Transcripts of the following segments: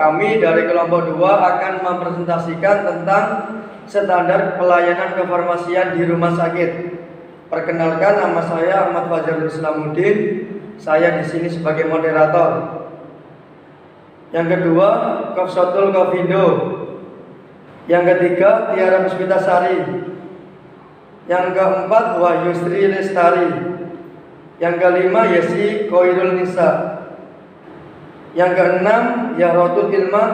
kami dari kelompok 2 akan mempresentasikan tentang standar pelayanan kefarmasian di rumah sakit. Perkenalkan, nama saya Ahmad Fajarul Islamuddin. Saya di sini sebagai moderator. Yang kedua, Kofsotul Kofindo. Yang ketiga, Tiara Puspitasari. Yang keempat, Wahyu Sri Lestari. Yang kelima, Yesi Koirul Nisa. Yang keenam, Yahrotul Ilmah.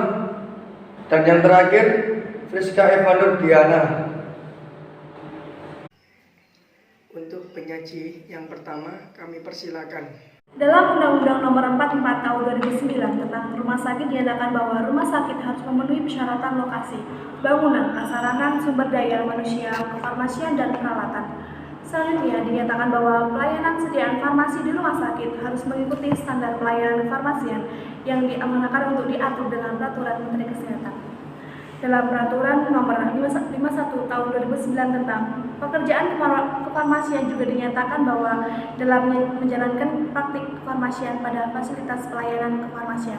Dan yang terakhir, Friska Evanur Diana. Untuk penyaji yang pertama, kami persilakan. Dalam Undang-Undang Nomor 44 Tahun 2009 tentang rumah sakit dinyatakan bahwa rumah sakit harus memenuhi persyaratan lokasi, bangunan, prasarana, sumber daya manusia, kefarmasian, dan peralatan. Selanjutnya dinyatakan bahwa pelayanan sediaan farmasi di rumah sakit harus mengikuti standar pelayanan kefarmasian yang diamanahkan untuk diatur dengan peraturan Menteri Kesehatan. Dalam peraturan nomor 51 tahun 2009 tentang pekerjaan kefarmasian juga dinyatakan bahwa dalam menjalankan praktik kefarmasian pada fasilitas pelayanan kefarmasian,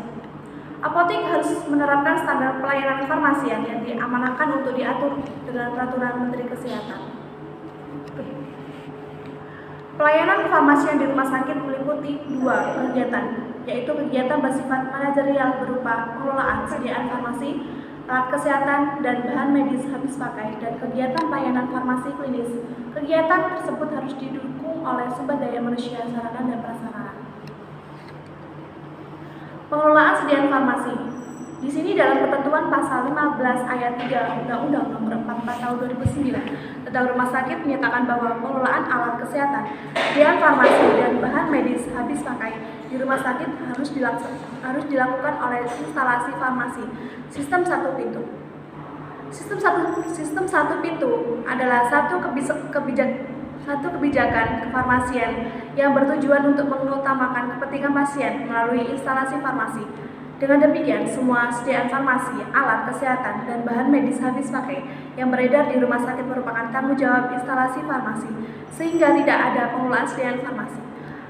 apotek harus menerapkan standar pelayanan kefarmasian yang diamanahkan untuk diatur dengan peraturan Menteri Kesehatan. Pelayanan kefarmasian di rumah sakit meliputi 2 kegiatan, yaitu kegiatan bersifat manajerial berupa pengelolaan sediaan farmasi, alat kesehatan, dan bahan medis habis pakai, dan kegiatan pelayanan farmasi klinis. Kegiatan tersebut harus didukung oleh sumber daya manusia, sarana, dan prasarana. Pengelolaan sediaan farmasi. Di sini dalam ketentuan pasal 15 ayat 3 Undang-Undang Nomor 44 Tahun 2009 tentang rumah sakit menyatakan bahwa pengelolaan alat kesehatan, sediaan farmasi, dan bahan medis habis pakai di rumah sakit harus dilakukan oleh instalasi farmasi sistem satu pintu. Sistem satu pintu adalah satu kebijakan kefarmasian yang bertujuan untuk mengutamakan kepentingan pasien melalui instalasi farmasi. Dengan demikian, semua sediaan farmasi, alat kesehatan, dan bahan medis habis pakai yang beredar di rumah sakit merupakan tanggung jawab instalasi farmasi, sehingga tidak ada pengelolaan sediaan farmasi,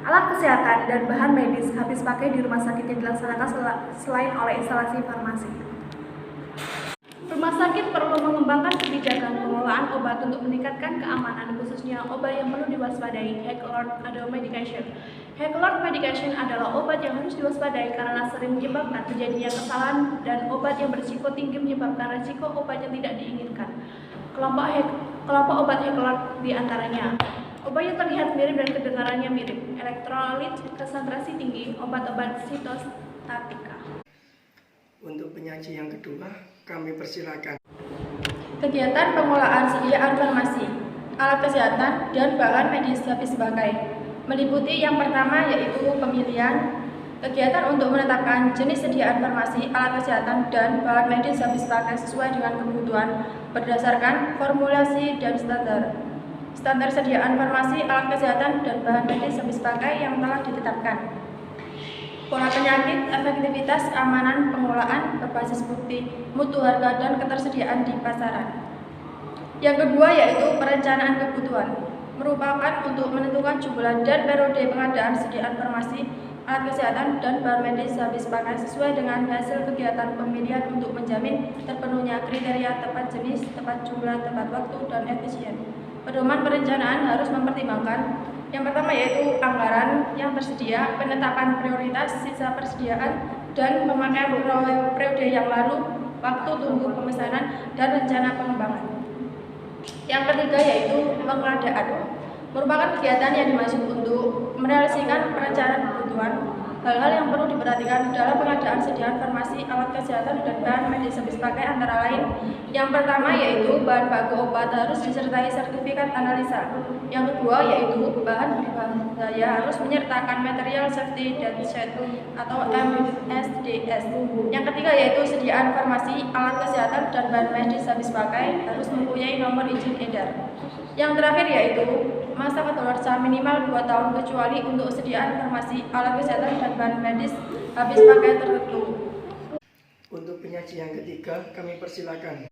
alat kesehatan, dan bahan medis habis pakai di rumah sakit yang dilaksanakan selain oleh instalasi farmasi. Rumah sakit perlu mengembangkan kebijakan pengelolaan obat untuk meningkatkan keamanan, khususnya obat yang perlu diwaspadai, High-Alert Medication. High-Alert Medication adalah obat yang harus diwaspadai karena sering menyebabkan terjadinya kesalahan, dan obat yang berisiko tinggi menyebabkan risiko obat yang tidak diinginkan. Kelompok obat High-Alert diantaranya obat yang terlihat mirip dan kedengarannya mirip, elektrolit konsentrasi tinggi, obat-obat sitostatika. Untuk penyaji yang kedua, kami persilakan. Kegiatan pengelolaan sediaan farmasi, alat kesehatan, dan bahan medis habis pakai meliputi yang pertama yaitu pemilihan. Kegiatan untuk menetapkan jenis sediaan farmasi, alat kesehatan, dan bahan medis habis pakai sesuai dengan kebutuhan berdasarkan formulasi dan standar sediaan farmasi, alat kesehatan, dan bahan medis habis pakai yang telah ditetapkan. Pola penyakit, efektivitas, keamanan, pengelolaan berbasis bukti, mutu harga, dan ketersediaan di pasaran. Yang kedua yaitu perencanaan kebutuhan, merupakan untuk menentukan jumlah dan periode pengadaan sediaan farmasi, alat kesehatan, dan bahan medis habis pakai sesuai dengan hasil kegiatan pemilihan untuk menjamin terpenuhnya kriteria tepat jenis, tepat jumlah, tepat waktu, dan efisien. Pedoman perencanaan harus mempertimbangkan yang pertama yaitu anggaran yang tersedia, penetapan prioritas, sisa persediaan, dan pemakaian periode yang lalu, waktu tunggu pemesanan, dan rencana pengembangan. Yang ketiga yaitu pengadaan, merupakan kegiatan yang dimaksud untuk merealisasikan perencanaan kebutuhan. Hal-hal yang perlu diperhatikan dalam pengadaan sediaan farmasi, alat kesehatan, dan bahan medis habis pakai antara lain. Yang pertama yaitu bahan baku obat harus disertai sertifikat analisa. Yang kedua yaitu bahan berbahaya harus menyertakan material safety dataset atau MSDS. Yang ketiga yaitu sediaan farmasi, alat kesehatan, dan bahan medis habis pakai harus mempunyai nomor izin edar. Yang terakhir yaitu masa kadaluarsa minimal 2 tahun kecuali untuk sediaan farmasi, alat kesehatan, dan bahan medis habis pakai tertentu. Untuk penyaji yang ketiga, kami persilakan.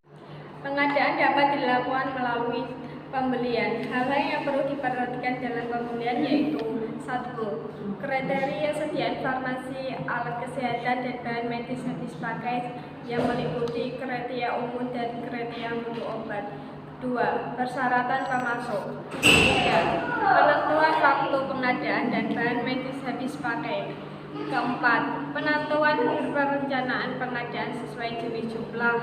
Pengadaan dapat dilakukan melalui pembelian. Hal-hal yang perlu diperhatikan dalam pembelian yaitu 1. Kriteria sediaan farmasi, alat kesehatan, dan bahan medis habis pakai yang meliputi kriteria umum dan kriteria mutu obat. 2. Persyaratan pemasok. 3. Penentuan waktu pengadaan dan bahan medis habis pakai. 4. Penentuan perencanaan pengadaan sesuai jenis jumlah.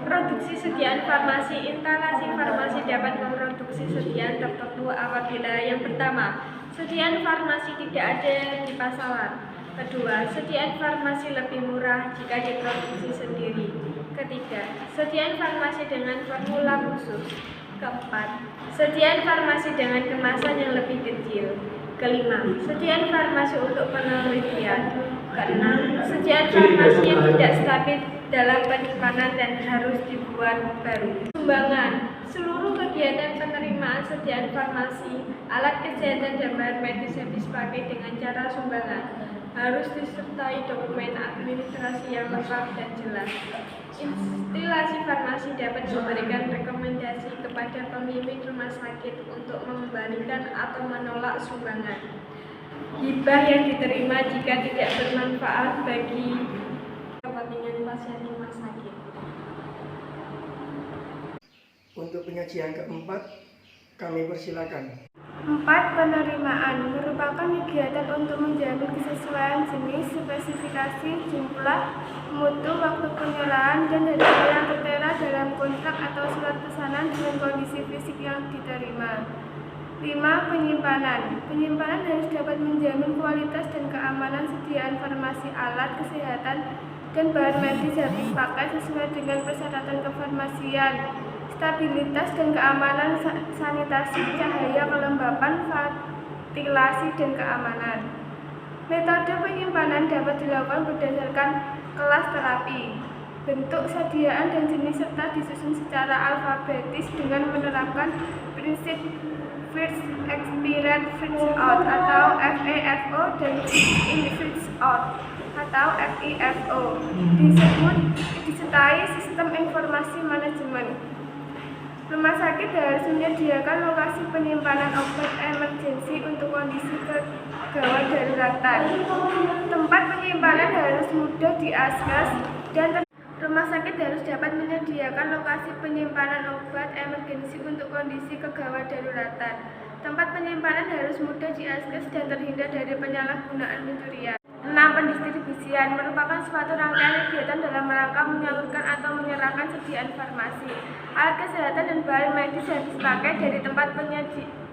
Produksi sediaan farmasi. Instalasi farmasi dapat memproduksi sediaan tertentu apabila yang pertama, sediaan farmasi tidak ada di pasaran. Kedua, sediaan farmasi lebih murah jika diproduksi sendiri. Ketiga, sediaan farmasi dengan formula khusus. Keempat, sediaan farmasi dengan kemasan yang lebih kecil. Kelima, sediaan farmasi untuk penelitian. Keenam, sediaan farmasi yang tidak stabil dalam penyimpanan dan harus dibuat baru. Sumbangan. Seluruh kegiatan penerimaan sediaan farmasi, alat kesehatan dan bahan medis habis pakai dengan cara sumbangan harus disertai dokumen administrasi yang lengkap dan jelas. Instalasi farmasi dapat memberikan rekomendasi kepada pemimpin rumah sakit untuk mengembalikan atau menolak sumbangan hibah yang diterima jika tidak bermanfaat bagi kepentingan pasien rumah sakit. Untuk penyajian keempat, kami persilakan. 4. Penerimaan merupakan kegiatan untuk menjamin kesesuaian jenis, spesifikasi, jumlah, mutu, waktu penyerahan, dan harga yang tertera dalam kontrak atau surat pesanan dengan kondisi fisik yang diterima. 5. Penyimpanan. Penyimpanan harus dapat menjamin kualitas dan keamanan sediaan farmasi, alat kesehatan, dan bahan medis habis pakai sesuai dengan persyaratan kefarmasian. Stabilitas dan keamanan sanitasi, cahaya, kelembapan, ventilasi, dan keamanan. Metode penyimpanan dapat dilakukan berdasarkan kelas terapi, bentuk sediaan dan jenis serta disusun secara alfabetis dengan menerapkan prinsip first experience first out atau FEFO dan first in first out atau FIFO. Disertai sistem informasi manajemen. Rumah sakit harus menyediakan lokasi penyimpanan obat emergensi untuk kondisi kegawat daruratan. Tempat penyimpanan harus mudah diakses dan rumah sakit harus dapat menyediakan lokasi penyimpanan obat emergensi untuk kondisi kegawat daruratan. Tempat penyimpanan harus mudah diakses dan terhindar dari penyalahgunaan pencurian. 6. Pendistribusian merupakan suatu rangkaian kegiatan dalam rangka menyalurkan atau menyerahkan sediaan farmasi, alat kesehatan dan bahan medis habis pakai dari tempat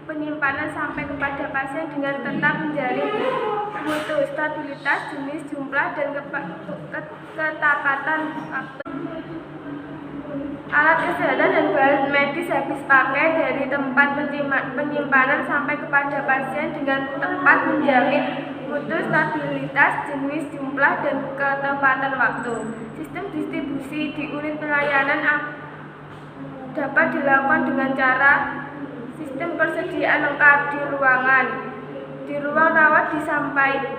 penyimpanan sampai kepada pasien dengan tetap menjalin mutu, stabilitas, jenis, jumlah, dan ketepatan waktu. Alat kesehatan dan bahan medis habis pakai dari tempat penyimpanan sampai kepada pasien dengan tepat menjamin mutu, stabilitas, jenis, jumlah, dan ketepatan waktu. Sistem distribusi di unit pelayanan dapat dilakukan dengan cara sistem persediaan lengkap di ruangan. Di ruang rawat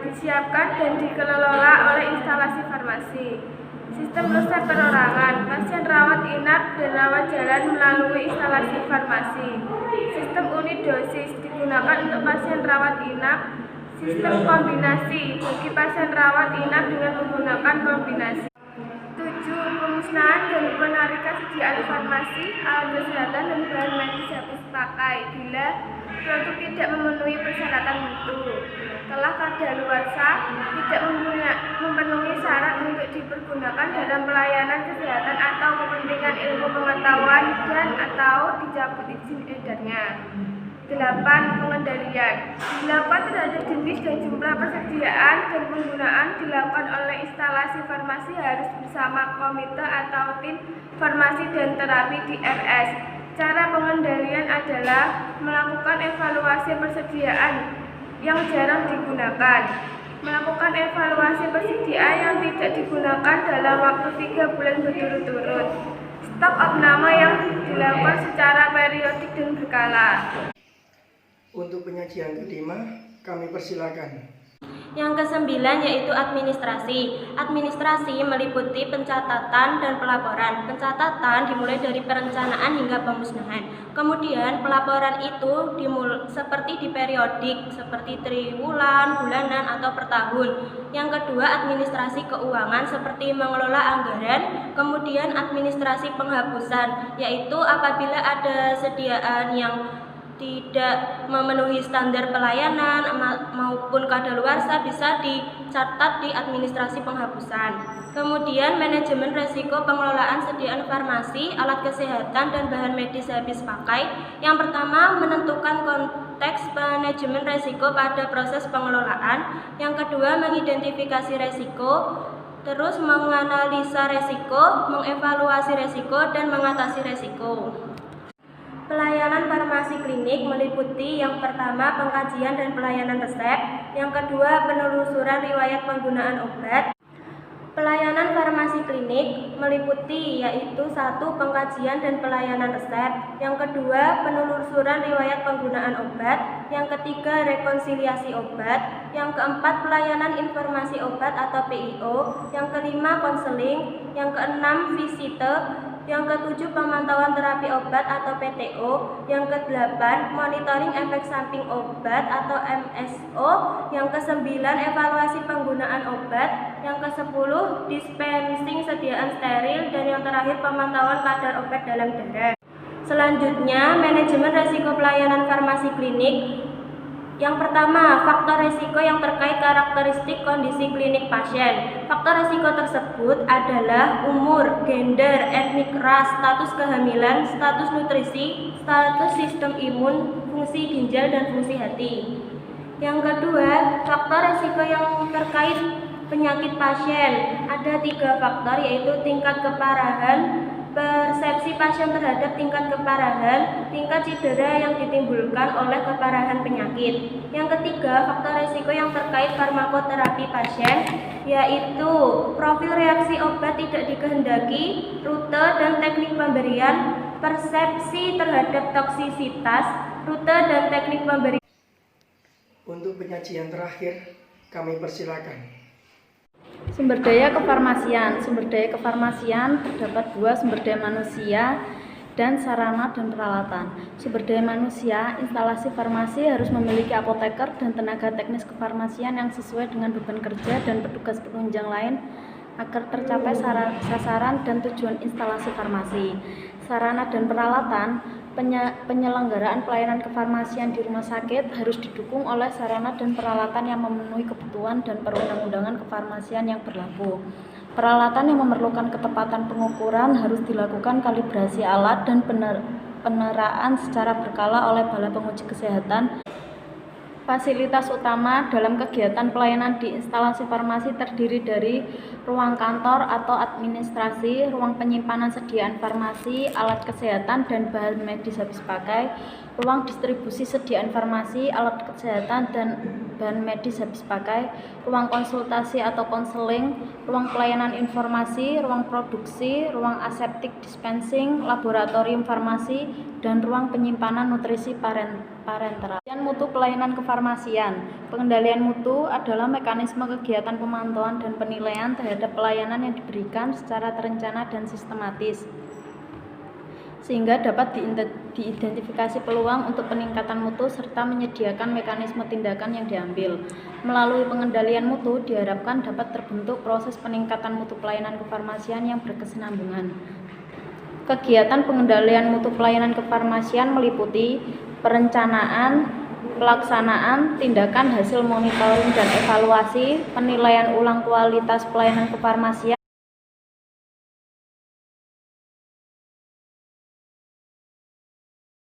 disiapkan dan dikelola oleh instalasi farmasi. Sistem resep perorangan, pasien rawat inap dan rawat jalan melalui instalasi farmasi. Sistem unit dosis digunakan untuk pasien rawat inap. Sistem kombinasi bagi pasien rawat inap dengan menggunakan kombinasi. 7. Pemusnahan dan penarikan sediaan farmasi, alat kesehatan, dan bahan medis habis pakai bila produk tidak memenuhi persyaratan mutu, telah kadaluarsa, tidak memenuhi syarat untuk dipergunakan dalam pelayanan kesehatan atau kepentingan ilmu pengetahuan dan atau dicabut izin edarnya. 8. Pengendalian. 8. Terhadap jenis dan jumlah persediaan dan penggunaan dilakukan oleh instalasi farmasi harus bersama komite atau tim farmasi dan terapi di RS. Cara pengendalian adalah melakukan evaluasi persediaan yang jarang digunakan, melakukan evaluasi persediaan yang tidak digunakan dalam waktu 3 bulan berturut-turut, stok opname yang dilakukan secara periodik dan berkala. Untuk penyajian kelima, kami persilakan. Yang kesembilan yaitu administrasi. Administrasi meliputi pencatatan dan pelaporan. Pencatatan dimulai dari perencanaan hingga pemusnahan. Kemudian pelaporan itu seperti di periodik, seperti triwulan, bulanan, atau per tahun. Yang kedua administrasi keuangan seperti mengelola anggaran. Kemudian administrasi penghapusan, yaitu apabila ada sediaan yang tidak memenuhi standar pelayanan maupun kadaluarsa bisa dicatat di administrasi penghapusan. Kemudian manajemen resiko pengelolaan sediaan farmasi, alat kesehatan, dan bahan medis habis pakai. Yang pertama, menentukan konteks manajemen resiko pada proses pengelolaan. Yang kedua, mengidentifikasi resiko, terus menganalisa resiko, mengevaluasi resiko, dan mengatasi resiko. Pelayanan farmasi klinik meliputi yang pertama pengkajian dan pelayanan resep, yang kedua penelusuran riwayat penggunaan obat. Pelayanan farmasi klinik meliputi yaitu satu pengkajian dan pelayanan resep, yang kedua penelusuran riwayat penggunaan obat, yang ketiga rekonsiliasi obat, yang keempat pelayanan informasi obat atau PIO, yang kelima konseling, yang keenam visite, yang ketujuh pemantauan terapi obat atau PTO, yang kedelapan monitoring efek samping obat atau MSO, yang kesembilan evaluasi penggunaan obat, yang kesepuluh dispensing sediaan steril, dan yang terakhir pemantauan kadar obat dalam darah. Selanjutnya, manajemen risiko pelayanan farmasi klinik. Yang pertama, faktor risiko yang terkait karakteristik kondisi klinik pasien. Faktor risiko tersebut adalah umur, gender, etnik, ras, status kehamilan, status nutrisi, status sistem imun, fungsi ginjal, dan fungsi hati. Yang kedua, faktor risiko yang terkait penyakit pasien. Ada 3 faktor, yaitu tingkat keparahan, persepsi pasien terhadap tingkat keparahan, tingkat cedera yang ditimbulkan oleh keparahan penyakit. Yang ketiga, faktor risiko yang terkait farmakoterapi pasien, yaitu profil reaksi obat tidak dikehendaki, rute dan teknik pemberian, persepsi terhadap toksisitas, rute dan teknik pemberian. Untuk penyajian terakhir, kami persilakan. Sumber daya kefarmasian. Sumber daya kefarmasian terdapat 2 sumber daya manusia dan sarana dan peralatan. Sumber daya manusia, instalasi farmasi harus memiliki apoteker dan tenaga teknis kefarmasian yang sesuai dengan beban kerja dan petugas penunjang lain agar tercapai sasaran dan tujuan instalasi farmasi. Sarana dan peralatan, penyelenggaraan pelayanan kefarmasian di rumah sakit harus didukung oleh sarana dan peralatan yang memenuhi kebutuhan dan perundang-undangan kefarmasian yang berlaku. Peralatan yang memerlukan ketepatan pengukuran harus dilakukan kalibrasi alat dan peneraan secara berkala oleh Balai Penguji Kesehatan. Fasilitas utama dalam kegiatan pelayanan di instalasi farmasi terdiri dari ruang kantor atau administrasi, ruang penyimpanan sediaan farmasi, alat kesehatan dan bahan medis habis pakai, ruang distribusi sediaan farmasi, alat kesehatan dan bahan medis habis pakai, ruang konsultasi atau konseling, ruang pelayanan informasi, ruang produksi, ruang aseptik dispensing, laboratorium farmasi, dan ruang penyimpanan nutrisi parenteral. Mutu pelayanan kefarmasian. Pengendalian mutu adalah mekanisme kegiatan pemantauan dan penilaian terhadap pelayanan yang diberikan secara terencana dan sistematis, sehingga dapat diidentifikasi peluang untuk peningkatan mutu serta menyediakan mekanisme tindakan yang diambil. Melalui pengendalian mutu diharapkan dapat terbentuk proses peningkatan mutu pelayanan kefarmasian yang berkesinambungan. Kegiatan pengendalian mutu pelayanan kefarmasian meliputi perencanaan, pelaksanaan, tindakan hasil monitoring dan evaluasi, penilaian ulang kualitas pelayanan kefarmasian,